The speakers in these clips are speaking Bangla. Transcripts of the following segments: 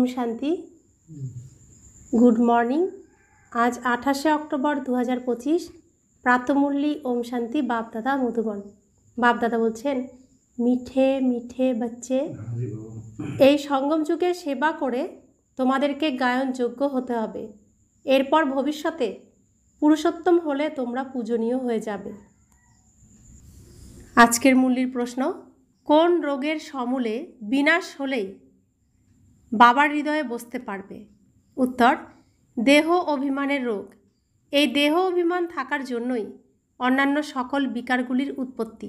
ओम शांति। Good morning. आज 28 अक्टोबर 2025 प्रातमुरली ओम शांति बाप दादा मधुबन। बाप दादा बोलছেন মিঠে মিঠে बच्चे এই সঙ্গম যুগে সেবা করে তোমাদেরকে গায়নযোগ্য হতে হবে। এরপর ভবিষ্যতে পুরুষোত্তম হলে তোমরা পূজনীয় হয়ে যাবে। আজকের মূল্যের প্রশ্ন, কোন রোগের সমূলে বিনাশ হলেই বাবার হৃদয়ে বসতে পারবে? উত্তর, দেহ অভিমানের রোগ। এই দেহ অভিমান থাকার জন্যই অন্যান্য সকল বিকারগুলির উৎপত্তি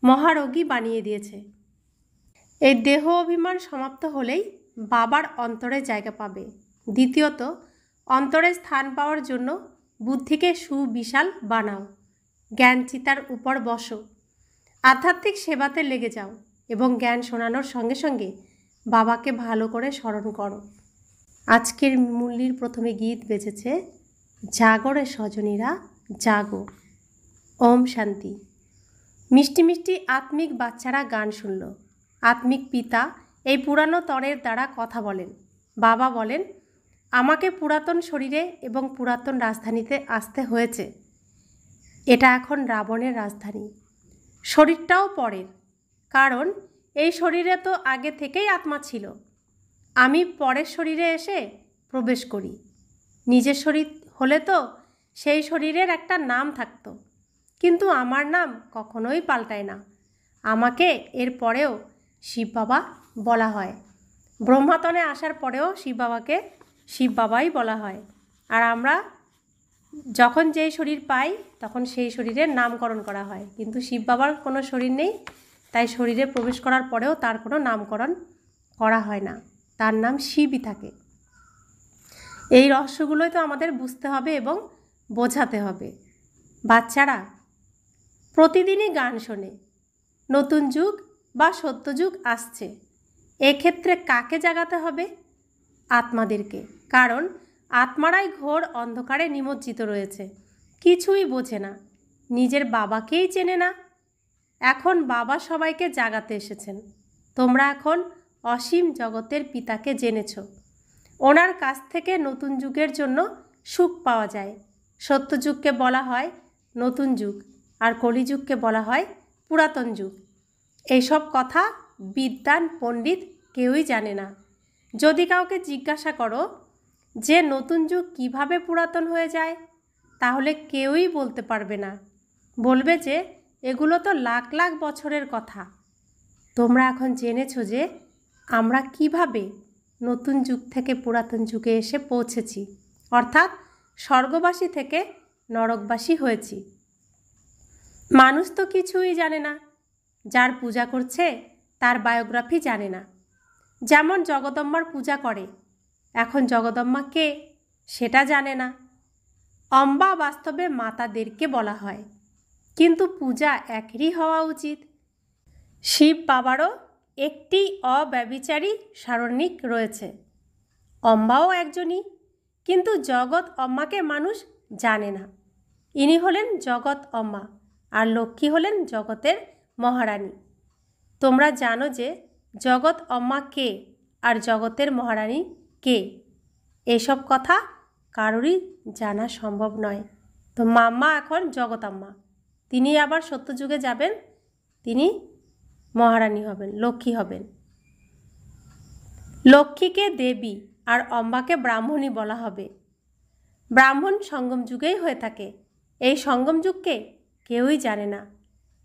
মহারোগী বানিয়ে দিয়েছে। এই দেহ অভিমান সমাপ্ত হলেই বাবার অন্তরে জায়গা পাবে। দ্বিতীয়ত, অন্তরে স্থান পাওয়ার জন্য বুদ্ধিকে সুবিশাল বানাও, জ্ঞান চিতার উপর বসো, আধ্যাত্মিক সেবাতে লেগে যাও এবং জ্ঞান শোনানোর সঙ্গে সঙ্গে বাবাকে ভালো করে স্মরণ করো। আজকের মুরলির প্রথমে গীত বেজেছে, জাগরে স্বজনীরা জাগো। ওম শান্তি। মিষ্টি মিষ্টি আত্মিক বাচ্চারা গান শুনল। আত্মিক পিতা এই পুরানো তরের দ্বারা কথা বলেন। বাবা বলেন, আমাকে পুরাতন শরীরে এবং পুরাতন রাজধানীতে আসতে হয়েছে। এটা এখন রাবণের রাজধানী। শরীরটাও পরের, কারণ এই শরীরে তো আগে থেকেই আত্মা ছিল। আমি পরের শরীরে এসে প্রবেশ করি। নিজের শরীর হলে তো সেই শরীরের একটা নাম থাকতো, কিন্তু আমার নাম কখনোই পাল্টায় না। আমাকে এর পরেও শিব বাবা বলা হয়। ব্রহ্মাতনে আসার পরেও শিব বাবাকে শিব বাবাই বলা হয়। আর আমরা যখন যেই শরীর পাই তখন সেই শরীরের নামকরণ করা হয়, কিন্তু শিব বাবার কোনো শরীর নেই, তাই শরীরে প্রবেশ করার পরেও তার কোনো নামকরণ করা হয় না, তার নাম শিবই থাকে। এই রহস্যগুলোই তো আমাদের বুঝতে হবে এবং বোঝাতে হবে। বাচ্চারা প্রতিদিনই গান শোনে। নতুন যুগ বা সত্যযুগ আসছে। এক্ষেত্রে কাকে জাগাতে হবে? আত্মাদেরকে, কারণ আত্মারাই ঘোর অন্ধকারে নিমজ্জিত রয়েছে, কিছুই বোঝে না, নিজের বাবাকেই চেনে না। এখন বাবা সবাইকে জাগাতে এসেছেন। তোমরা এখন অসীম জগতের পিতাকে জেনেছ। ওনার কাছ থেকে নতুন যুগের জন্য সুখ পাওয়া যায়। সত্যযুগকে বলা হয় নতুন যুগ, আর কলিযুগকে বলা হয় পুরাতন যুগ। এইসব কথা বিদ্বান পণ্ডিত কেউই জানে না। যদি কাউকে জিজ্ঞাসা করো যে নতুন যুগ কিভাবে পুরাতন হয়ে যায়, তাহলে কেউই বলতে পারবে না। বলবে যে এগুলো তো লাখ লাখ বছরের কথা। তোমরা এখন জেনেছ যে আমরা কিভাবে নতুন যুগ থেকে পুরাতন যুগে এসে পৌঁছেছি, অর্থাৎ স্বর্গবাসী থেকে নরকবাসী হয়েছি। মানুষ তো কিছুই জানে না। যার পূজা করছে তার বায়োগ্রাফি জানে না। যেমন জগদম্মার পূজা করে, এখন জগদম্মা কে সেটা জানে না। অম্বা বাস্তবে মাতাদেরকে বলা হয়, কিন্তু পূজা একই হওয়া উচিত। শিব বাবারও একটি অব্যভিচারী সারণ্যিক রয়েছে। অম্বাও একজনই, কিন্তু জগৎ অম্মাকে মানুষ জানে না। ইনি হলেন জগৎ অম্মা, আর লক্ষ্মী হলেন জগতের মহারানী। তোমরা জানো যে জগৎ অম্মা কে আর জগতের মহারানী কে? এসব কথা কারোরই জানা সম্ভব নয়। তো মাম্মা এখন জগৎ আম্মা, তিনি আবার সত্যযুগে যাবেন, তিনি মহারানী হবেন, লক্ষ্মী হবেন। লক্ষ্মীকে দেবী আর অম্বাকে ব্রাহ্মণী বলা হবে। ব্রাহ্মণ সঙ্গম যুগেই হয়ে থাকে। এই সঙ্গম যুগকে কেউই জানে না।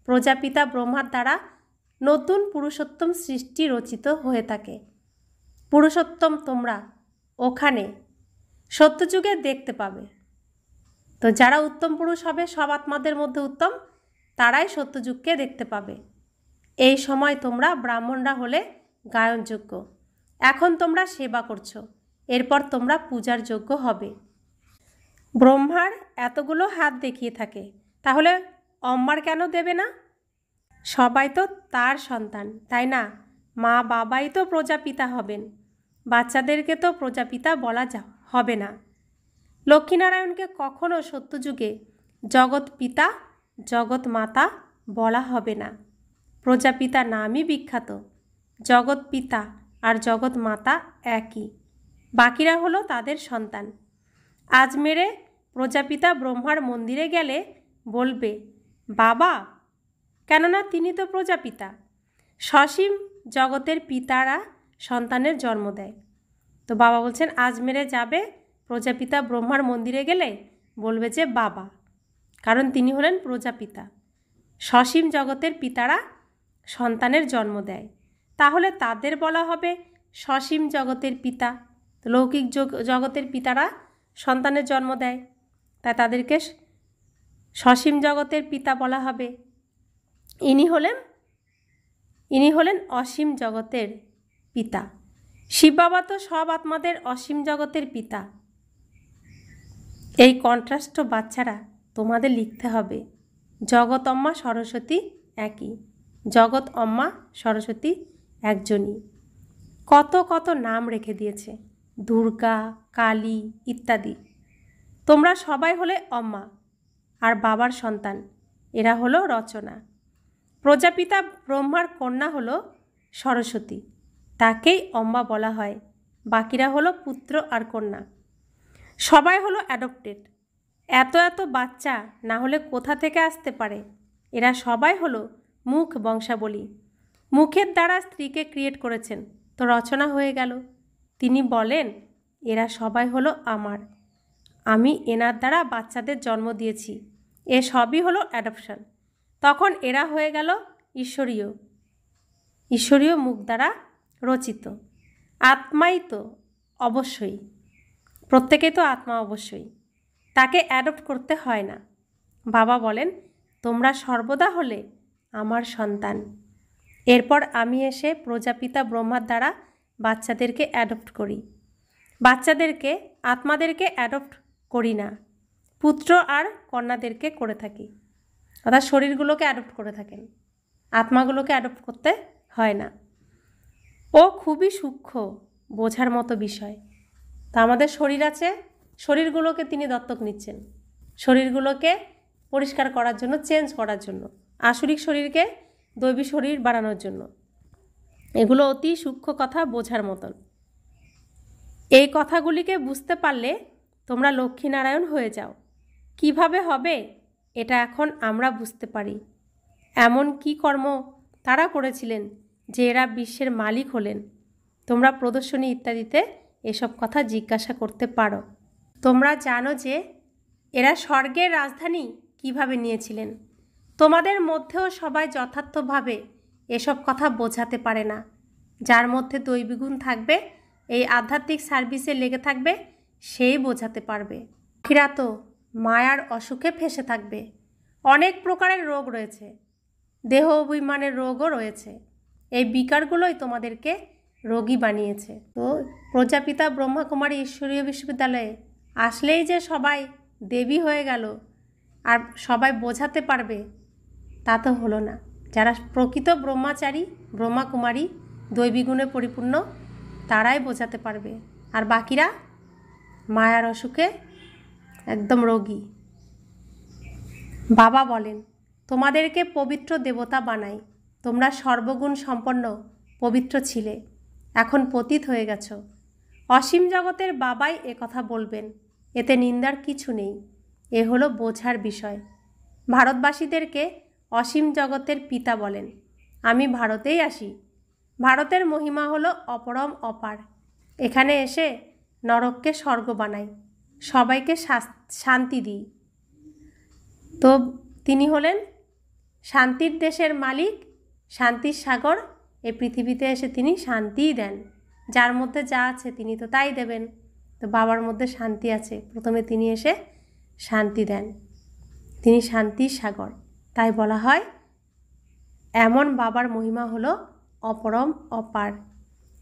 প্রজাপিতা ব্রহ্মার দ্বারা নতুন পুরুষোত্তম সৃষ্টি রচিত হয়ে থাকে। পুরুষোত্তম তোমরা ওখানে সত্যযুগে দেখতে পাবে। তো যারা উত্তম পুরুষ হবে, সব আত্মাদের মধ্যে উত্তম, তারাই সত্যযুগকে দেখতে পাবে। এই সময় তোমরা ব্রাহ্মণরা হলে গায়নযোগ্য। এখন তোমরা সেবা করছো, এরপর তোমরা পূজার যোগ্য হবে। ব্রহ্মার এতগুলো হাত দেখিয়ে থাকে, তাহলে অম্মার কেন দেবে না? সবাই তো তার সন্তান, তাই না? মা বাবাই তো প্রজাপিতা হবেন, বাচ্চাদেরকে তো প্রজাপিতা বলা হবে না। লক্ষ্মীনারায়ণকে কখনো সত্যযুগে জগৎ পিতা জগৎ মাতা বলা হবে না। প্রজাপিতা নামই বিখ্যাত। জগৎ পিতা আর জগৎ মাতা একই, বাকিরা হলো তাদের সন্তান। আজমেরে প্রজাপিতা ব্রহ্মার মন্দিরে গেলে বলবে বাবা, কেননা তিনি তো প্রজাপিতা। সসীম জগতের পিতারা সন্তানের জন্ম দেয়। তো বাবা বলছেন আজমেরে যাবে, প্রজাপিতা ব্রহ্মার মন্দিরে গেলে বলবে যে বাবা, কারণ তিনি হলেন প্রজাপিতা। সসীম জগতের পিতারা সন্তানের জন্ম দেয়, তাহলে তাদের বলা হবে সসীম জগতের পিতা। তো লৌকিক জগতের পিতারা সন্তানের জন্ম দেয়, তাই তাদেরকে সসীম জগতের পিতা বলা হবে। ইনি হলেন অসীম জগতের পিতা। শিব বাবা তো সব আত্মাদের অসীম জগতের পিতা। এই কন্ট্রাস্ট বাচ্চারা তোমাদের লিখতে হবে। জগৎ অম্মা সরস্বতী একই, জগৎ অম্মা সরস্বতী একজনই। কত কত নাম রেখে দিয়েছে, দুর্গা, কালী ইত্যাদি। তোমরা সবাই হলে অম্মা আর বাবার সন্তান, এরা হলো রচনা। প্রজাপিতা ব্রহ্মার কন্যা হলো সরস্বতী, তাকেই অম্মা বলা হয়। বাকিরা হলো পুত্র আর কন্যা, সবাই হলো অ্যাডপ্টেড। এত এত বাচ্চা না হলে কোথা থেকে আসতে পারে? এরা সবাই হলো মুখ বংশাবলী। মুখের দ্বারা স্ত্রীকে ক্রিয়েট করেছেন, তো রচনা হয়ে গেল। তিনি বলেন এরা সবাই হলো আমার, আমি এনার দ্বারা বাচ্চাদের জন্ম দিয়েছি। এ সবই হলো অ্যাডপশন। তখন এরা হয়ে গেল ঈশ্বরীয় মুখ দ্বারা রচিত। আত্মাই তো অবশ্যই, প্রত্যেকেই তো আত্মা অবশ্যই, তাকে অ্যাডপ্ট করতে হয় না। বাবা বলেন তোমরা সর্বদা হলে আমার সন্তান। এরপর আমি এসে প্রজাপিতা ব্রহ্মার দ্বারা বাচ্চাদেরকে অ্যাডপ্ট করি। বাচ্চাদেরকে, আত্মাদেরকে অ্যাডপ্ট করি না, পুত্র আর কন্যাদেরকে করে থাকি। অর্থাৎ শরীরগুলোকে অ্যাডপ্ট করে থাকেন, আত্মাগুলোকে অ্যাডপ্ট করতে হয় না। ও খুবই সূক্ষ্ম, বোঝার মতো বিষয়। তা আমাদের শরীর আছে, শরীরগুলোকে তিনি দত্তক নিচ্ছেন, শরীরগুলোকে পরিষ্কার করার জন্য, চেঞ্জ করার জন্য, আসরিক শরীরকে দৈবী শরীর বানানোর জন্য। এগুলো অতি সূক্ষ্ম কথা, বোঝার মতন। এই কথাগুলিকে বুঝতে পারলে তোমরা লক্ষ্মীনারায়ণ হয়ে যাও। কিভাবে হবে এটা এখন আমরা বুঝতে পারি। এমন কি কর্ম তারা করেছিলেন যে এরা বিশ্বের মালিক হলেন? তোমরা প্রদর্শনী ইত্যাদিতে এসব কথা জিজ্ঞাসা করতে পারো। তোমরা জানো যে এরা স্বর্গের রাজধানী কিভাবে নিয়েছিলেন। তোমাদের মধ্যেও সবাই যথার্থভাবে এসব কথা বোঝাতে পারে না। যার মধ্যে দৈবীগুণ থাকবে, এই আধ্যাত্মিক সার্ভিসে লেগে থাকবে, সেই বোঝাতে পারবে। বাকিরা তো মায়ার অসুখে ফেঁসে থাকবে। অনেক প্রকারের রোগ রয়েছে, দেহ অভিমানের রোগও রয়েছে। এই বিকারগুলোই তোমাদেরকে রোগী বানিয়েছে। তো প্রজাপিতা ব্রহ্মাকুমারী ঈশ্বরীয় বিশ্ববিদ্যালয়ে আসলেই যে সবাই দেবী হয়ে গেল আর সবাই বোঝাতে পারবে, তা তো হলো না। যারা প্রকৃত ব্রহ্মচারী, ব্রহ্মাকুমারী, দৈবীগুণে পরিপূর্ণ, তারাই বোঝাতে পারবে। আর বাকিরা মায়ার অসুখে একদম রোগী। বাবা বলেন তোমাদেরকে পবিত্র দেবতা বানাই। তোমরা সর্বগুণ সম্পন্ন পবিত্র ছিলে, এখন পতিত হয়ে গেছ। অসীম জগতের বাবাই কথা বলবেন, এতে নিন্দার কিছু নেই। এ হলো বোঝার বিষয়। ভারতবাসীদেরকে অসীম জগতের পিতা বলেন। আমি ভারতেই আসি। ভারতের মহিমা হলো অপরম অপার। এখানে এসে নরককে স্বর্গ বানাই, সবাইকে শান্তি দিই। তো তিনি হলেন শান্তির দেশের মালিক, শান্তির সাগর। এই পৃথিবীতে এসে তিনি শান্তিই দেন। যার মধ্যে যা আছে তিনি তো তাই দেবেন। তো বাবার মধ্যে শান্তি আছে, প্রথমে তিনি এসে শান্তি দেন। তিনি শান্তির সাগর, তাই বলা হয় এমন বাবার মহিমা হলো অপরম অপার।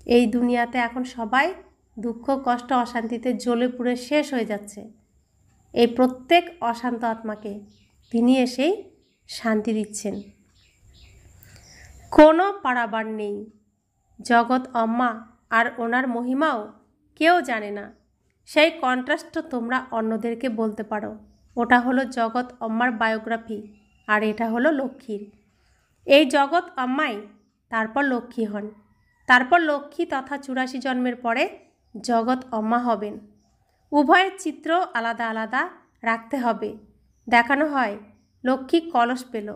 এই দুনিয়াতে এখন সবাই দুঃখ, কষ্ট, অশান্তিতে জ্বলে পুড়ে শেষ হয়ে যাচ্ছে। এই প্রত্যেক অশান্ত আত্মাকে তিনি এসেই শান্তি দিচ্ছেন। কোনো পারাবার নেই। জগৎ অম্মা আর ওনার মহিমাও কেউ জানে না। সেই কন্ট্রাস্ট তোমরা অন্যদেরকে বলতে পারো। ওটা হলো জগৎ অম্মার বায়োগ্রাফি, আর এটা হলো লক্ষ্মীর। এই জগৎ অম্মাই তারপর লক্ষ্মী হন। তারপর লক্ষ্মী তথা 84 জন্মের পরে জগৎ অম্মা হবেন। উভয়ের চিত্র আলাদা আলাদা রাখতে হবে। দেখানো হয় লক্ষ্মী কলস পেল,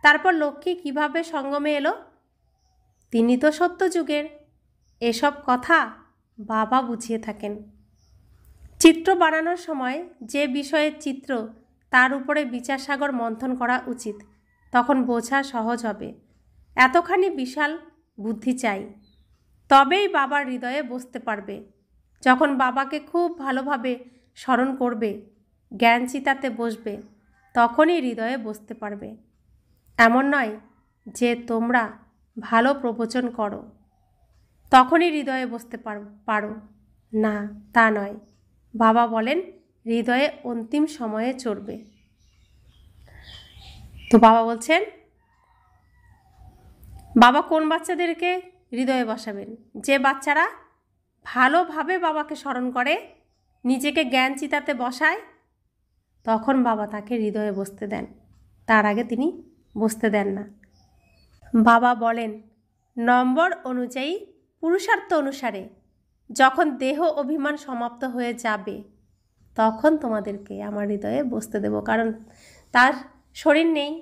তারপর লক্ষ্মী কিভাবে সঙ্গমে এলো, তিনি তো সত্যযুগের। এসব কথা বাবা বুঝিয়ে থাকেন। চিত্র বানানোর সময় যে বিষয়ের চিত্র তার উপরে বিচারসাগর মন্থন করা উচিত, তখন বোঝা সহজ হবে। এতখানি বিশাল বুদ্ধি চাই, তবেই বাবার হৃদয়ে বসতে পারবে। যখন বাবাকে খুব ভালোভাবে স্মরণ করবে, জ্ঞান চিতাতে বসবে, তখনই হৃদয়ে বসতে পারবে। এমন নয় যে তোমরা ভালো প্রবচন করো তখনই হৃদয়ে বসতে পারো না, তা নয়। বাবা বলেন হৃদয়ে অন্তিম সময়ে চড়বে। তো বাবা বলছেন, বাবা কোন বাচ্চাদেরকে হৃদয়ে বসাবেন? যে বাচ্চারা ভালোভাবে বাবাকে স্মরণ করে, নিজেকে জ্ঞান চিতাতে বসায়, তখন বাবা তাকে হৃদয়ে বসতে দেন, তার আগে তিনি বসতে দেন না। বাবা বলেন নম্বর অনুযায়ী, পুরুষার্থ অনুসারে যখন দেহ অভিমান সমাপ্ত হয়ে যাবে, তখন তোমাদেরকে আমার হৃদয়ে বসতে দেব। কারণ তার শরীর নেই,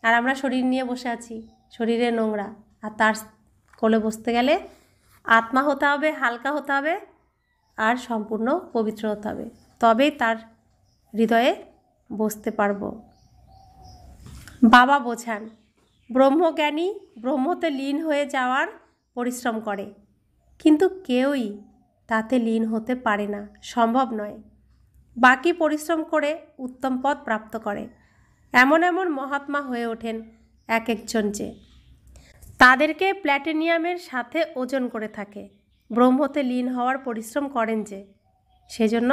আর আমরা শরীর নিয়ে বসে আছি, শরীরে নোংরা। আর তার কোলে বসতে গেলে আত্মা হতে হবে, হালকা হতে হবে, আর সম্পূর্ণ পবিত্র হতে হবে, তবেই তার হৃদয়ে বসতে পারব। বাবা বোঝান ব্রহ্মজ্ঞানী ব্রহ্মতে লীন হয়ে যাওয়ার পরিশ্রম করে, কিন্তু কেউই তাতে লীন হতে পারে না, সম্ভব নয়। বাকি পরিশ্রম করে উত্তম পদ প্রাপ্ত করে। এমন এমন মহাত্মা হয়ে ওঠেন এক একজন, যে তাদেরকে প্ল্যাটিনিয়ামের সাথে ওজন করে থাকে। ব্রহ্মতে লীন হওয়ার পরিশ্রম করেন যে, সেজন্য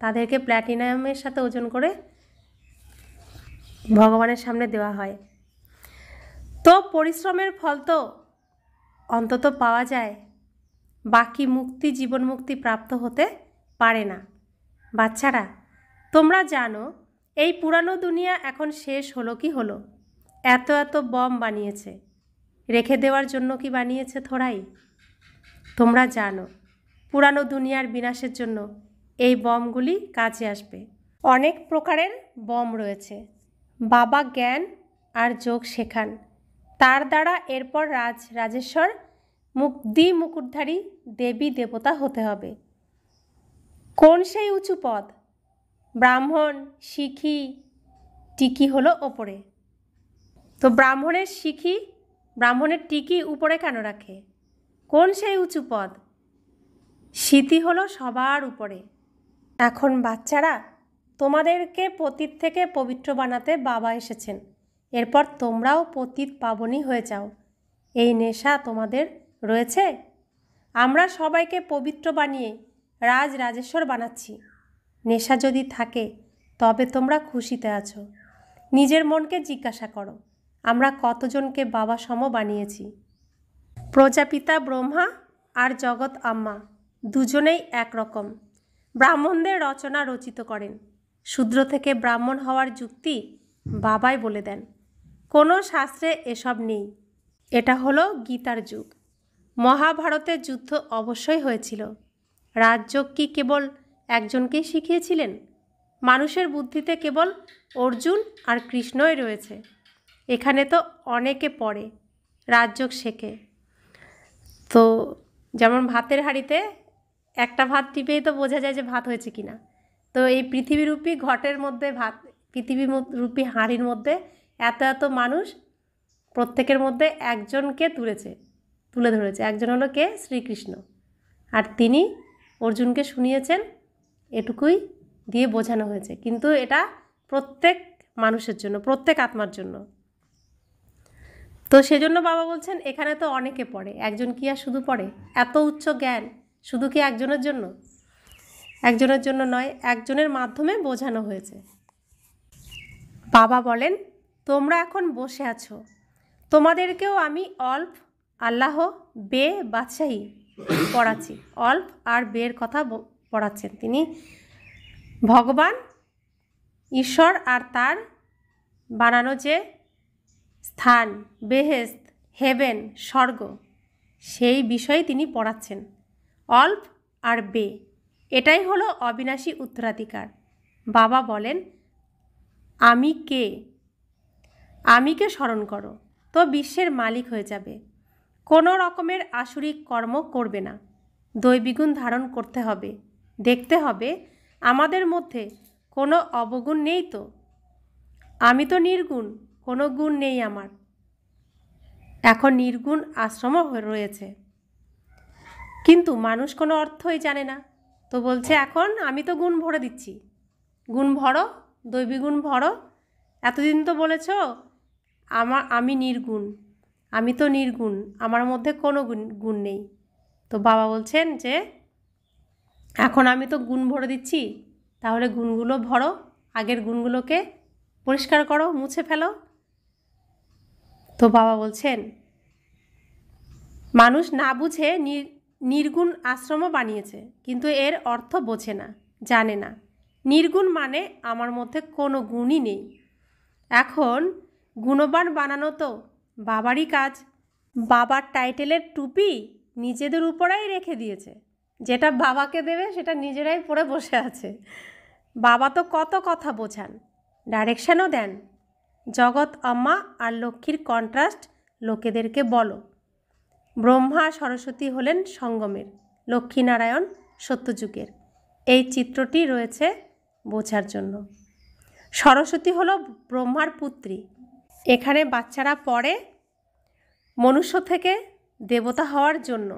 তাদেরকে প্ল্যাটিনামের সাথে ওজন করে ভগবানের সামনে দেওয়া হয়। তো পরিশ্রমের ফল তো অন্তত পাওয়া যায়, বাকি মুক্তি, জীবন মুক্তি প্রাপ্ত হতে পারে না। বাচ্চারা, তোমরা জানো এই পুরানো দুনিয়া এখন শেষ হলো কি হলো? এত এত বম বানিয়েছে, রেখে দেওয়ার জন্য কি বানিয়েছে থোড়াই? তোমরা জানো পুরানো দুনিয়ার বিনাশের জন্য এই বমগুলি কাজে আসবে। অনেক প্রকারের বম রয়েছে। বাবা জ্ঞান আর যোগ শেখান, তার দ্বারা এরপর রাজেশ্বর মুকুটধারী দেবী দেবতা হতে হবে। কোন সেই উঁচু পদ? ব্রাহ্মণ, শিখি, টিকি হলো ওপরে। তো ব্রাহ্মণের টিকি উপরে কেন রাখে? কোন সেই উঁচু পদ? স্মৃতি হলো সবার উপরে। এখন বাচ্চারা, তোমাদেরকে পতিত থেকে পবিত্র বানাতে বাবা এসেছেন। এরপর তোমরাও পতিত পাবনী হয়ে যাও। এই নেশা তোমাদের রয়েছে? আমরা সবাইকে পবিত্র বানিয়ে রাজেশ্বর বানাচ্ছি। নেশা যদি থাকে তবে তোমরা খুশিতে আছো। নিজের মনকে জিজ্ঞাসা করো, আমরা কতজনকে বাবা সম বানিয়েছি? প্রজাপিতা ব্রহ্মা আর জগৎ আম্মা দুজনেই একরকম। ব্রাহ্মণদের রচনা রচিত করেন। শূদ্র থেকে ব্রাহ্মণ হওয়ার যুক্তি বাবাই বলে দেন। কোনো শাস্ত্রে এসব নেই। এটা হলো গীতার যুগ। মহাভারতের যুদ্ধ অবশ্যই হয়েছিল। রাজযোগ কি কেবল একজনকেই শিখিয়েছিলেন? মানুষের বুদ্ধিতে কেবল অর্জুন আর কৃষ্ণই রয়েছে। এখানে তো অনেকে পড়ে, রাজযোগ শেখে। তো যেমন ভাতের হাঁড়িতে একটা ভাত টিপেই তো বোঝা যায় যে ভাত হয়েছে কিনা। তো এই পৃথিবীরূপী ঘটের মধ্যে পৃথিবীরূপী হাঁড়ির মধ্যে এত এত মানুষ, প্রত্যেকের মধ্যে একজনকে তুলে ধরেছে। একজন হলো কে? শ্রীকৃষ্ণ। আর তিনি অর্জুনকে শুনিয়েছেন, এটুকুই দিয়ে বোঝানো হয়েছে। কিন্তু এটা প্রত্যেক মানুষের জন্য, প্রত্যেক আত্মার জন্য। তো সেজন্য বাবা বলছেন এখানে তো অনেকে পড়ে, একজন কি আর শুধু পড়ে? এত উচ্চ জ্ঞান শুধু কি একজনের জন্য? একজনের জন্য নয়, একজনের মাধ্যমে বোঝানো হয়েছে। বাবা বলেন তোমরা এখন বসে আছো, তোমাদেরকেও আমি অল্প আল্লাহ বে বাদশাহী পড়াচ্ছি। অল্প আর বের কথা পড়াচ্ছেন তিনি ভগবান ঈশ্বর, আর তার বানানো যে স্থান, বেহেস্ত, হেভেন, স্বর্গ, সেই বিষয়ে তিনি পড়াচ্ছেন। অল্প আর বে, এটাই হলো অবিনাশী উত্তরাধিকার। বাবা বলেন, আমি কে? আমিকে স্মরণ করো, তো বিশ্বের মালিক হয়ে যাবে। কোনো রকমের আসুরিক কর্ম করবে না। দৈবিগুণ ধারণ করতে হবে। দেখতে হবে আমাদের মধ্যে কোনো অবগুণ নেই তো। আমি তো নির্গুণ, কোনো গুণ নেই আমার। এখন নির্গুণ আশ্রমও রয়েছে, কিন্তু মানুষ কোনো অর্থই জানে না। তো বলছে এখন আমি তো গুণ ভরে দিচ্ছি, গুণ ভরো, দৈবিগুণ ভরো। এতদিন তো বলেছ আমি নির্গুণ, আমি তো নির্গুণ, আমার মধ্যে কোনো গুণ নেই। তো বাবা বলছেন যে এখন আমি তো গুণ ভরে দিচ্ছি, তাহলে গুণগুলো ভরো, আগের গুণগুলোকে পরিষ্কার করো, মুছে ফেলো। তো বাবা বলছেন মানুষ না বুঝে নির্গুণ আশ্রমও বানিয়েছে, কিন্তু এর অর্থ বোঝে না, জানে না। নির্গুণ মানে আমার মধ্যে কোনো গুণই নেই। এখন গুণবান বানানো তো বাবারই কাজ। বাবার টাইটেলের টুপি নিজেদের উপরেই রেখে দিয়েছে, যেটা বাবাকে দেবে সেটা নিজেরাই পরে বসে আছে। বাবা তো কত কথা বোঝান, ডাইরেকশানও দেন। জগৎ আম্মা আর লক্ষ্মীর কন্ট্রাস্ট লোকেদেরকে বলো। ব্রহ্মা সরস্বতী হলেন সঙ্গমের, লক্ষ্মীনারায়ণ সত্যযুগের। এই চিত্রটি রয়েছে বোঝার জন্য। সরস্বতী হলো ব্রহ্মার পুত্রী। এখানে বাচ্চারা পড়ে মনুষ্য থেকে দেবতা হওয়ার জন্য।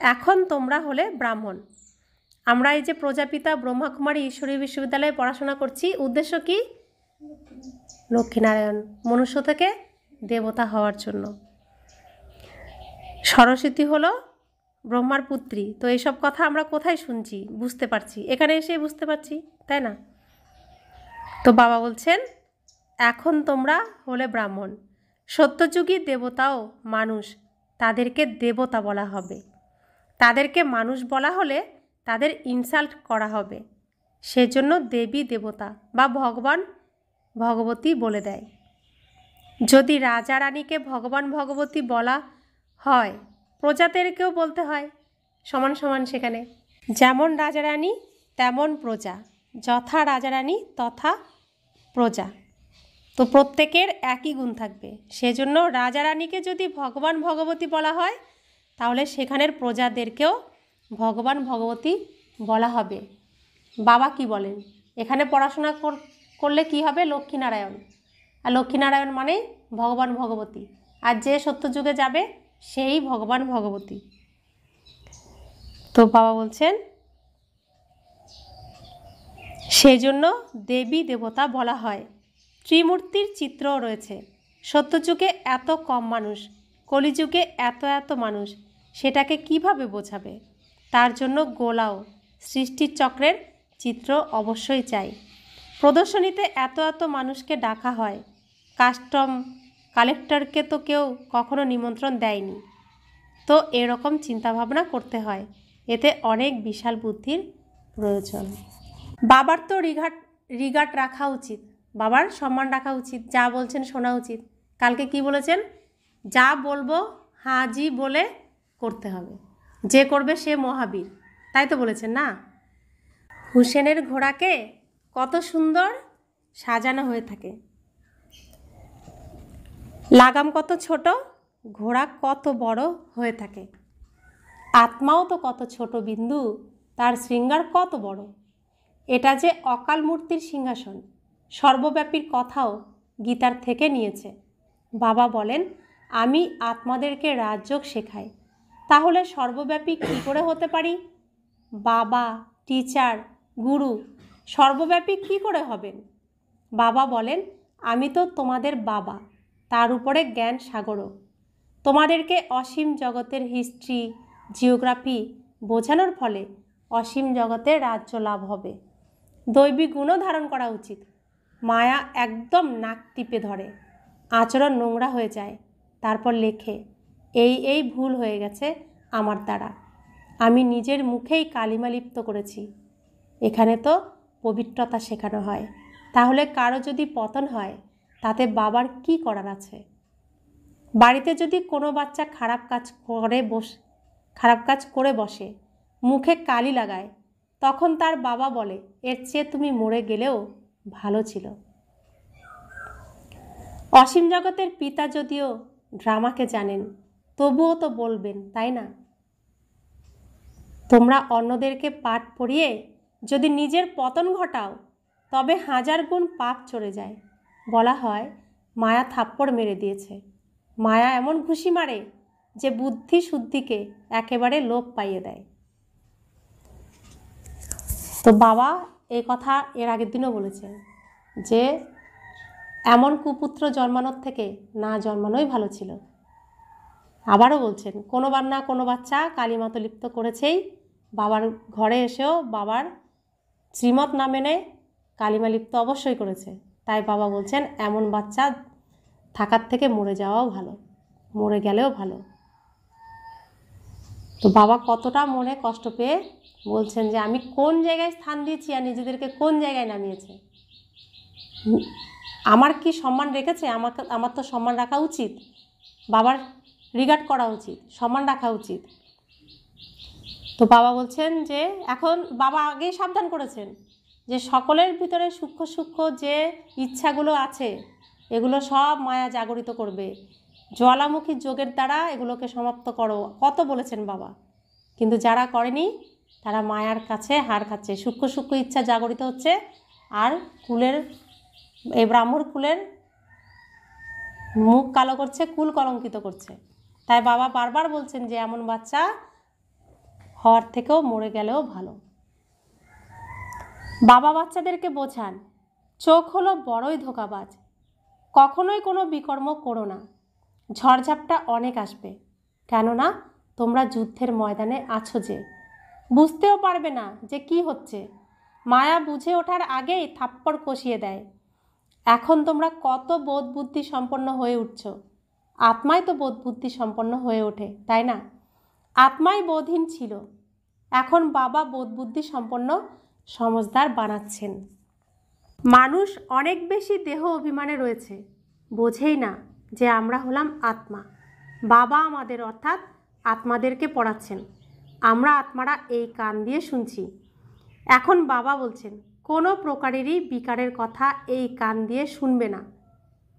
এখন তোমরা হলে ব্রাহ্মণ। আমরা এই যে প্রজাপিতা ব্রহ্মাকুমারী ঈশ্বরী বিশ্ববিদ্যালয়ে পড়াশোনা করছি, উদ্দেশ্য কি? লক্ষ্মীনারায়ণ, মনুষ্য থেকে দেবতা হওয়ার জন্য। সরস্বতী হলো ব্রহ্মার পুত্রী। তো এইসব কথা আমরা কোথায় শুনছি, বুঝতে পারছি? এখানে এসে বুঝতে পারছি, তাই না? তো বাবা বলছেন এখন তোমরা হলে ব্রাহ্মণ। সত্যযুগী দেবতাও মানুষ, তাদেরকে দেবতা বলা হবে। তাদেরকে মানুষ বলা হলে তাদের ইনসাল্ট করা হবে। সেজন্য দেবী দেবতা বা ভগবান ভগবতী বলে দেয়। যদি রাজা রানীকে ভগবান ভগবতী বলা হয়, প্রজাদেরকেও বলতে হয় সমান সমান। সেখানে যেমন রাজারানী তেমন প্রজা, যথা রাজারানী তথা প্রজা। তো প্রত্যেকের একই গুণ থাকবে। সেজন্য রাজারানীকে যদি ভগবান ভগবতী বলা হয়, তাহলে সেখানের প্রজাদেরকেও ভগবান ভগবতী বলা হবে। বাবা কি বলেন? এখানে পড়াশোনা করলে কি হবে? লক্ষ্মীনারায়ণ। আর লক্ষ্মীনারায়ণ মানে ভগবান ভগবতী। আর যে সত্যযুগে যাবে সেই ভগবান ভগবতী। তো বাবা বলছেন সেই জন্য দেবী দেবতা বলা হয়। ত্রিমূর্তির চিত্রও রয়েছে। সত্যযুগে এত কম মানুষ, কলিযুগে এত এত মানুষ, সেটাকে কিভাবে বোঝাবে? তার জন্য গোলাও সৃষ্টির চক্রের চিত্র অবশ্যই চাই। প্রদর্শনীতে এত এত মানুষকে ডাকা হয়, কাস্টম কালেক্টরকে তো কেউ কখনো নিমন্ত্রণ দেয়নি। তো এরকম চিন্তাভাবনা করতে হয়, এতে অনেক বিশাল বুদ্ধির প্রয়োজন। বাবার তো রিগার্ড রাখা উচিত, বাবার সম্মান রাখা উচিত, যা বলছেন শোনা উচিত। কালকে কি বলেছেন? যা বলবো হাজি বলে করতে হবে, যে করবে সে মহাবীর, তাই তো বলেছেন না? হুসেনের ঘোড়াকে কত সুন্দর সাজানো হয়ে থাকে, লাগাম কত ছোট, ঘোড়া কত বড় হয়ে থাকে। আত্মাও তো কত ছোট বিন্দু, তার শৃঙ্গার কত বড়। এটা যে অকাল মূর্তির সিংহাসন, সর্বব্যাপীর কথাও গীতার থেকে নিয়েছে। বাবা বলেন আমি আত্মাদেরকে রাজযোগ শেখাই, তাহলে সর্বব্যাপী কী করে হতে পারি? বাবা, টিচার, গুরু সর্বব্যাপী কী করে হবেন? বাবা বলেন আমি তো তোমাদের বাবা, তার উপরে জ্ঞান সাগরও। তোমাদেরকে অসীম জগতের হিস্ট্রি, জিওগ্রাফি বোঝানোর ফলে অসীম জগতের রাজ্য লাভ হবে। দৈবিক গুণও ধারণ করা উচিত। মায়া একদম নাক টিপে ধরে, আচরণ নোংরা হয়ে যায়, তারপর লেখে এই ভুল হয়ে গেছে আমার দ্বারা, আমি নিজের মুখেই কালিমা লিপ্ত করেছি। এখানে তো পবিত্রতা শেখানো হয়, তাহলে কারো যদি পতন হয় তাতে বাবার কি করার আছে? বাড়িতে যদি কোনো বাচ্চা খারাপ কাজ করে বসে, মুখে কালি লাগায়, তখন তার বাবা বলে, এর চেয়ে তুমি মরে গেলেও ভালো ছিল। অসীম জগতের পিতা যদিও ড্রামাকে জানেন, তবুও তো বলবেন, তাই না? তোমরা অন্যদেরকে পাঠ পড়িয়ে যদি নিজের পতন ঘটাও, তবে 1000 গুণ পাপ চড়ে যায়। বলা হয় মায়া থাপ্পড় মেরে দিয়েছে। মায়া এমন ঘুষি মারে যে বুদ্ধি শুদ্ধিকে একেবারে লোপ পাইয়ে দেয়। তো বাবা এই কথা এর আগের দিনও বলেছেন যে এমন কুপুত্র জন্মানোর থেকে না জন্মানোই ভালো ছিল। আবারও বলছেন, কোনোবার না কোনো বাচ্চা কালীমাত লিপ্ত করেছেই, বাবার ঘরে এসেও বাবার শ্রীমত না মেনে কালিমা লিপ্ত অবশ্যই করেছে। তাই বাবা বলছেন এমন বাচ্চা থাকার থেকে মরে যাওয়াও ভালো, মরে গেলেও ভালো। তো বাবা কতটা মনে কষ্ট পেয়ে বলছেন যে আমি কোন জায়গায় স্থান দিয়েছি আর নিজেদেরকে কোন জায়গায় নামিয়েছে। আমার কি সম্মান রেখেছে? আমার তো সম্মান রাখা উচিত, বাবার রিগার্ড করা উচিত, সম্মান রাখা উচিত। তো বাবা বলছেন যে এখন বাবা আগেই সাবধান করেছেন যে সকলের ভিতরে সূক্ষ্ম সূক্ষ্ম যে ইচ্ছাগুলো আছে এগুলো সব মায়া জাগরিত করবে, জ্বালামুখী যোগের দ্বারা এগুলোকে সমাপ্ত করো, কত বলেছেন বাবা। কিন্তু যারা করেনি তারা মায়ার কাছে হার খাচ্ছে, সূক্ষ্ম সূক্ষ্ম ইচ্ছা জাগরিত হচ্ছে, আর এই ব্রাহ্মণ কুলের মুখ কালো করছে, কুল কলঙ্কিত করছে। তাই বাবা বারবার বলছেন যে এমন বাচ্চা হওয়ার থেকেও মরে গেলেও ভালো। বাবা বাচ্চাদেরকে বোঝান, চোখ হলো বড়ই ধোঁকাবাজ, কখনোই কোনো বিকর্ম করো না। ঝড়ঝাপটা অনেক আসবে, কেননা তোমরা যুদ্ধের ময়দানে আছো, যে বুঝতেও পারবে না যে কি হচ্ছে। মায়া বুঝে ওঠার আগেই থাপ্পড় কষিয়ে দেয়। এখন তোমরা কত বোধ বুদ্ধি সম্পন্ন হয়ে উঠছ, আত্মাই তো বোধ বুদ্ধি সম্পন্ন হয়ে ওঠে, তাই না? আত্মাই বোধহীন ছিল, এখন বাবা বোধ বুদ্ধি সম্পন্ন সমজদার বানাচ্ছেন। মানুষ অনেক বেশি দেহ অভিমানে রয়েছে, বোঝেই না যে আমরা হলাম আত্মা। বাবা আমাদের অর্থাৎ আত্মাদেরকে পড়াচ্ছেন, আমরা আত্মারা এই কান দিয়ে শুনছি। এখন বাবা বলছেন কোনো প্রকারেরই বিকারের কথা এই কান দিয়ে শুনবে না।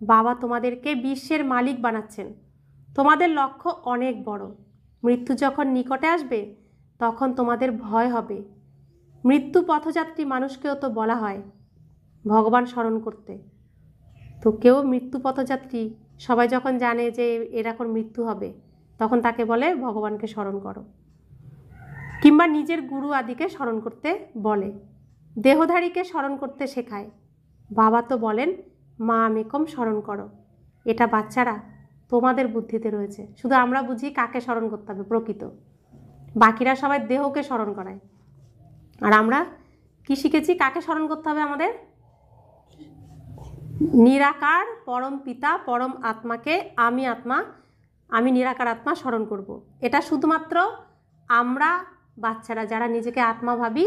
বাবা তোমাদেরকে বিশ্বের মালিক বানাচ্ছেন, তোমাদের লক্ষ্য অনেক বড়। মৃত্যু যখন নিকটে আসবে তখন তোমাদের ভয় হবে। মৃত্যু পথযাত্রী মানুষকেও তো বলা হয় ভগবান স্মরণ করতে। তো কেউ মৃত্যু পথযাত্রী, সবাই যখন জানে যে এর এখন মৃত্যু হবে, তখন তাকে বলে ভগবানকে স্মরণ করো, কিংবা নিজের গুরু আদিকে স্মরণ করতে বলে, দেহধারীকে স্মরণ করতে শেখায়। বাবা তো বলেন মা মেকম স্মরণ করো। এটা বাচ্চারা তোমাদের বুদ্ধিতে রয়েছে, শুধু আমরা বুঝি কাকে স্মরণ করতে হবে প্রকৃত, বাকিরা সবাই দেহকে স্মরণ করায়। আর আমরা কি শিখেছি? কাকে স্মরণ করতে হবে আমাদের? নিরাকার পরম পিতা পরম আত্মাকে আমি আত্মা, আমি নিরাকার আত্মা স্মরণ করব। এটা শুধুমাত্র আমরা বাচ্চারা যারা নিজেকে আত্মা ভাবি,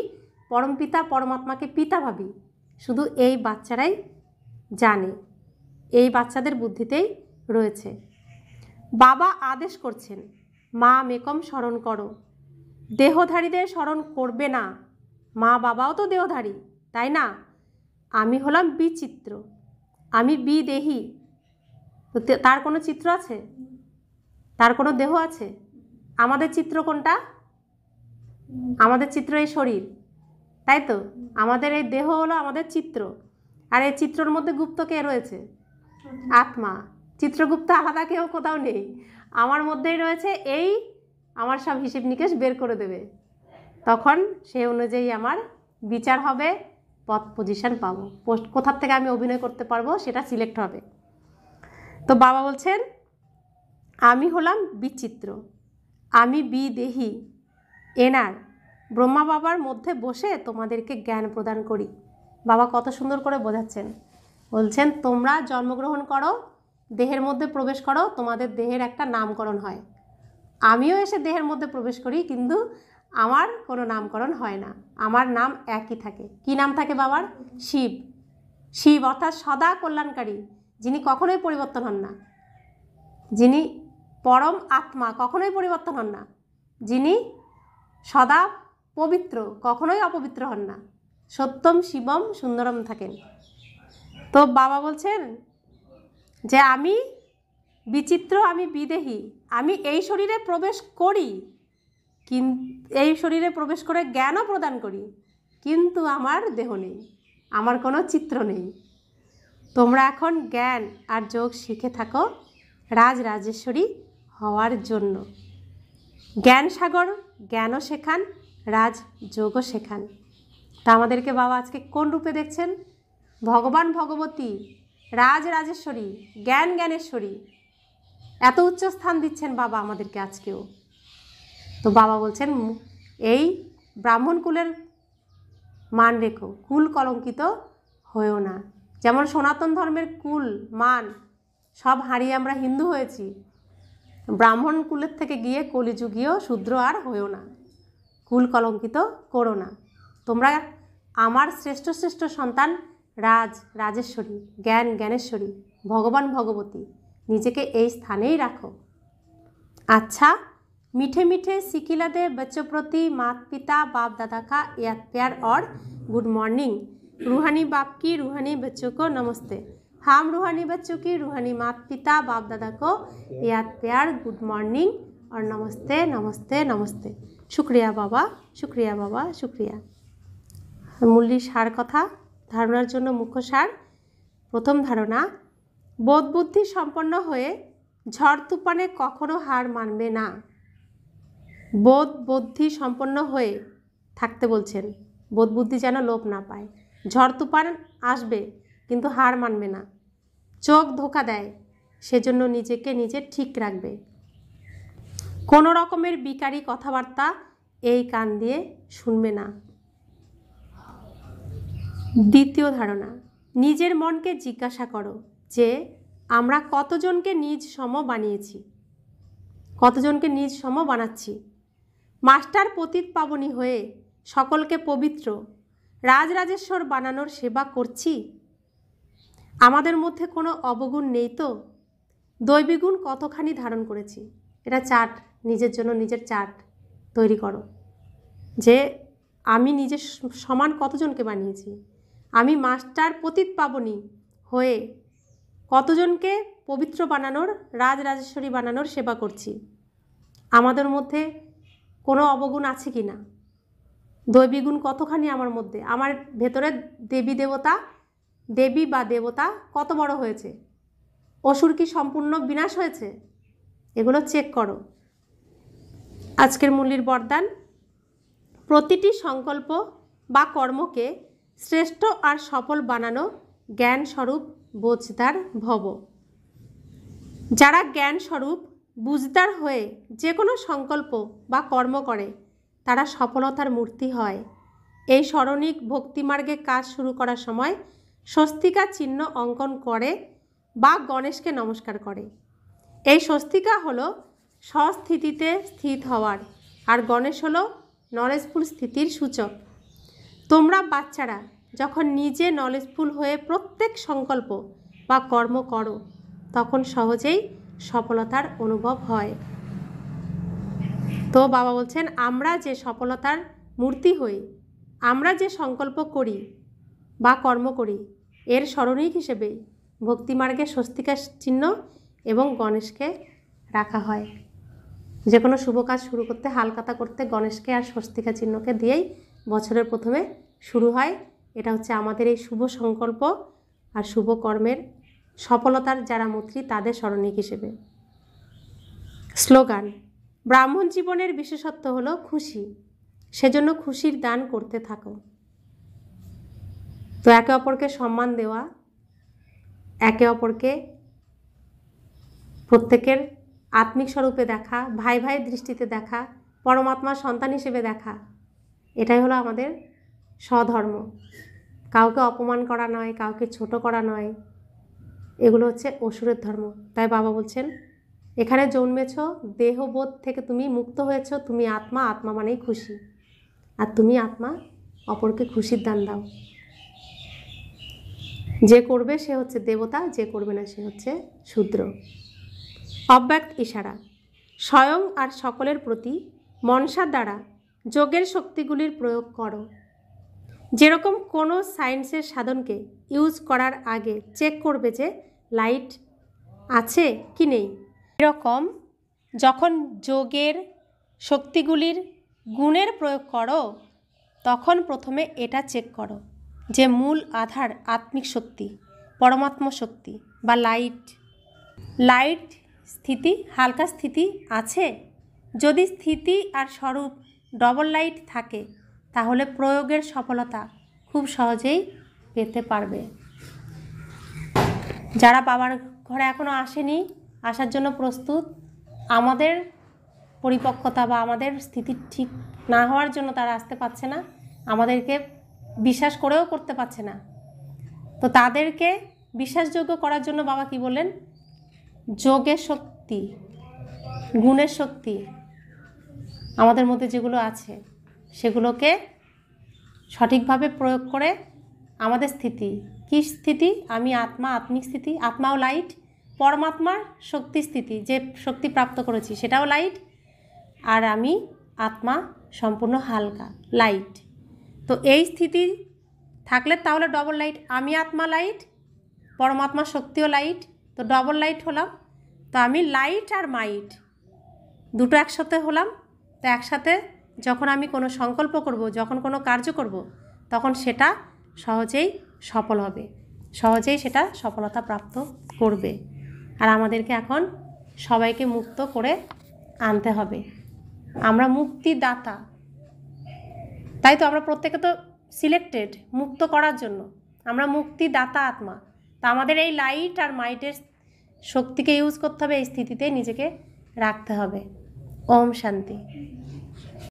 পরম পিতা পরমাত্মাকে পিতা ভাবি, শুধু এই বাচ্চারাই জানে, এই বাচ্চাদের বুদ্ধিতেই রয়েছে। বাবা আদেশ করছেন মা মেকম স্মরণ করো। দেহধারীদের স্মরণ করবে না, মা বাবাও তো দেহধারী, তাই না? আমি হলাম বিচিত্র, আমি বিদেহী। তার কোনো চিত্র আছে? তার কোনো দেহ আছে? আমাদের চিত্র কোনটা? আমাদের চিত্র এই শরীর, তাই তো? আমাদের এই দেহ হলো আমাদের চিত্র, আর এই চিত্রর মধ্যে গুপ্ত কে রয়েছে? আত্মা। চিত্রগুপ্ত আলাদা কেউ কোথাও নেই, আমার মধ্যেই রয়েছে। এই আমার সব হিসেব নিকেশ বের করে দেবে, তখন সেই অনুযায়ী আমার বিচার হবে, পথ পজিশন পাবো, কোথার থেকে আমি অভিনয় করতে পারবো সেটা সিলেক্ট হবে। তো বাবা বলছেন আমি হলাম বিচিত্র, আমি বিদেহী। এনার ব্রহ্মা বাবার মধ্যে বসে তোমাদেরকে জ্ঞান প্রদান করি। বাবা কত সুন্দর করে বোঝাচ্ছেন, বলছেন তোমরা জন্মগ্রহণ করো, দেহের মধ্যে প্রবেশ করো, তোমাদের দেহের একটা নামকরণ হয়। আমিও এসে দেহের মধ্যে প্রবেশ করি, কিন্তু আমার কোনো নামকরণ হয় না, আমার নাম একই থাকে। কি নাম থাকে বাবার? শিব। শিব অর্থাৎ সদা কল্যাণকারী, যিনি কখনোই পরিবর্তন হন না। যিনি পরম আত্মা, কখনোই পরিবর্তন হন না, যিনি সদা পবিত্র, কখনোই অপবিত্র হন না, সত্যম শিবম সুন্দরম থাকেন। তো বাবা বলছেন যে আমি বিচিত্র, আমি বিদেহী, আমি এই শরীরে প্রবেশ করি, কিন্তু এই শরীরে প্রবেশ করে জ্ঞানও প্রদান করি, কিন্তু আমার দেহ নেই, আমার কোনো চিত্র নেই। তোমরা এখন জ্ঞান আর যোগ শিখে থাকো রাজরাজেশ্বরী হওয়ার জন্য। জ্ঞান সাগর জ্ঞানও শেখান, রাজযোগও শেখান। তা আমাদেরকে বাবা আজকে কোন রূপে দেখছেন? ভগবান ভগবতী, রাজরাজেশ্বরী, জ্ঞান জ্ঞানেশ্বরী, এত উচ্চ স্থান দিচ্ছেন বাবা আমাদেরকে আজকেও। তো বাবা বলছেন এই ব্রাহ্মণ কুলের মান রেখো, কুল কলঙ্কিত হয়েও না। যেমন সনাতন ধর্মের কুল মান সব হারিয়ে আমরা হিন্দু হয়েছি, ব্রাহ্মণ কুলের থেকে গিয়ে কলিযুগীয় শূদ্র আর হয়েও না, কুল কলঙ্কিত করো না। তোমরা আমার শ্রেষ্ঠ শ্রেষ্ঠ সন্তান, রাজেশ্বরী, জ্ঞান জ্ঞানেশ্বরী, ভগবান ভগবতী, নিজেকে এই স্থানেই রাখো। अच्छा, मीठे मीठे सिकिला दे बच्चों प्रति माता पिता बाप दादा का याद प्यार और गुड मॉर्निंग। रूहानी बाप की रूहानी बच्चों को नमस्ते। हम रूहानी बच्चों की रूहानी माता पिता बाप दादा को याद प्यार, गुड मॉर्निंग और नमस्ते नमस्ते नमस्ते। शुक्रिया बाबा, शुक्रिया बाबा, शुक्रिया। मूल्य सार कथा धारणार जन्य मुख्य सार। प्रथम धारणा, बोध बुद्धि सम्पन्न हुए झड़ तुफाने कखनो हार मानबे ना। बोध बुद्धि सम्पन्न हुए थाकते बोलছেন, बोध बुद्धि जेन लोप ना पाए। झड़ तुफान आसबे किन्तु हार मानबे ना। चोख धोखा देय सेजন্য নিজেকে নিজে ঠিক রাখবে। কোনো রকমের বিকারী কথাবার্তা এই কান দিয়ে শুনবে না। দ্বিতীয় ধারণা, নিজের মনকে জিজ্ঞাসা করো যে আমরা কতজনকে নিজ সম বানিয়েছি, কতজনকে নিজ সম বানাচ্ছি। মাস্টার পতিত পাবনী হয়ে সকলকে পবিত্র রাজরাজেশ্বর বানানোর সেবা করছি। আমাদের মধ্যে কোনো অবগুণ নেই তো? দৈবিগুণ কতখানি ধারণ করেছি। এটা চার্ট, নিজের জন্য নিজের চার্ট তৈরি করো যে আমি নিজের সমান কতজনকে বানিয়েছি। আমি মাস্টার পতিত পাবনী হয়ে কতজনকে পবিত্র বানানোর, রাজরাজেশ্বরী বানানোর সেবা করছি। আমাদের মধ্যে কোনো অবগুণ আছে কি না? দৈবিগুণ কতখানি আমার মধ্যে, আমার ভেতরে দেবী দেবতা, দেবী বা দেবতা কত বড় হয়েছে, অসুর কি সম্পূর্ণ বিনাশ হয়েছে, এগুলো চেক করো। আজকের মূল্যের বরদান, প্রতিটি সংকল্প বা কর্মকে শ্রেষ্ঠ আর সফল বানানো জ্ঞান স্বরূপ বোঝদার ভব। যারা জ্ঞান স্বরূপ বুঝদার হয়ে যে কোনো সংকল্প বা কর্ম করে তারা সফলতার মূর্তি হয়। এই স্মরণিক ভক্তিমার্গে কাজ শুরু করার সময় স্বস্তিকা চিহ্ন অঙ্কন করে বা গণেশকে নমস্কার করে। এই স্বস্তিকা হলো স্বস্থিতিতে স্থিত হওয়ার, আর গণেশ হলো নলেজফুল স্থিতির সূচক। তোমরা বাচ্চারা যখন নিজে নলেজফুল হয়ে প্রত্যেক সংকল্প বা কর্ম করো তখন সহজেই সফলতার অনুভব হয়। তো বাবা বলছেন আমরা যে সফলতার মূর্তি হই, আমরা যে সংকল্প করি বা কর্ম করি এর স্মরণিক হিসেবে ভক্তিমার্গে স্বস্তিকা চিহ্ন এবং গণেশকে রাখা হয়। যে কোনো শুভ কাজ শুরু করতে, হালকাতা করতে গণেশকে আর স্বস্তিকা চিহ্নকে দিয়েই বছরের প্রথমে শুরু হয়। এটা হচ্ছে আমাদের এই শুভ সংকল্প আর শুভ কর্মের সফলতার যারা মন্ত্রী তাদের স্মরণিক হিসেবে। স্লোগান, ব্রাহ্মণ জীবনের বিশেষত্ব হলো খুশি, সেজন্য খুশির দান করতে থাকো। তো একে অপরকে সম্মান দেওয়া, একে অপরকে প্রত্যেকের আত্মিক স্বরূপে দেখা, ভাই ভাই দৃষ্টিতে দেখা, পরমাত্মার সন্তান হিসেবে দেখা, এটাই হলো আমাদের স্বধর্ম। কাউকে অপমান করা নয়, কাউকে ছোট করা নয়, এগুলো হচ্ছে অসুরের ধর্ম। তাই বাবা বলছেন এখানে জন্মেছ, দেহবোধ থেকে তুমি মুক্ত হয়েছ, তুমি আত্মা, আত্মা মানেই খুশি, আর তুমি আত্মা, অপরকে খুশির দান দাও। যে করবে সে হচ্ছে দেবতা, যে করবে না সে হচ্ছে শূদ্র। অব্যক্ত ইশারা স্বয়ং আর সকলের প্রতি মনসার দ্বারা যোগের শক্তিগুলির প্রয়োগ করো। যেরকম কোনো সায়েন্সের সাধনকে ইউজ করার আগে চেক করবে যে লাইট আছে কি নেই, এরকম যখন যোগের শক্তিগুলির গুণের প্রয়োগ করো তখন প্রথমে এটা চেক করো যে মূল আধার আত্মিক শক্তি, পরমাত্মা শক্তি বা লাইট স্থিতি, হালকা স্থিতি আছে। যদি স্থিতি আর স্বরূপ ডবল লাইট থাকে তাহলে প্রয়োগের সফলতা খুব সহজেই পেতে পারবে। যারা বাবার ঘরে এখনও আসেনি, আসার জন্য প্রস্তুত, আমাদের পরিপক্কতা বা আমাদের স্থিতি ঠিক না হওয়ার জন্য তারা আসতে পারছে না, আমাদেরকে বিশ্বাস করেও করতে পারছে না, তো তাদেরকে বিশ্বাসযোগ্য করার জন্য বাবা কি বললেন, যোগের শক্তি, গুণের শক্তি আমাদের মধ্যে যেগুলো আছে সেগুলোকে সঠিকভাবে প্রয়োগ করে আমাদের স্থিতি, কী স্থিতি, আমি আত্মা, আত্মিক স্থিতি, আত্মাও লাইট, পরমাত্মার শক্তি স্থিতি, যে শক্তি প্রাপ্ত করেছি সেটাও লাইট, আর আমি আত্মা সম্পূর্ণ হালকা লাইট। তো এই স্থিতি থাকলে তাহলে ডবল লাইট, আমি আত্মা লাইট, পরমাত্মা শক্তিও লাইট, তো ডবল লাইট হলাম। তো আমি লাইট আর মাইট দুটো একসাথে হলাম। তো একসাথে যখন আমি কোনো সংকল্প করব, যখন কোনো কার্য করব, তখন সেটা সহজেই সফল হবে, সহজেই সেটা সফলতা প্রাপ্ত করবে। আর আমাদেরকে এখন সবাইকে মুক্ত করে আনতে হবে। আমরা মুক্তিদাতা, তাই তো আমরা প্রত্যেকে তো সিলেক্টেড মুক্ত করার জন্য, আমরা মুক্তিদাতা আত্মা। তা আমাদের এই লাইট আর মাইটের শক্তিকে ইউজ করতে হবে, এই স্থিতিতে নিজেকে রাখতে হবে। ওম শান্তি।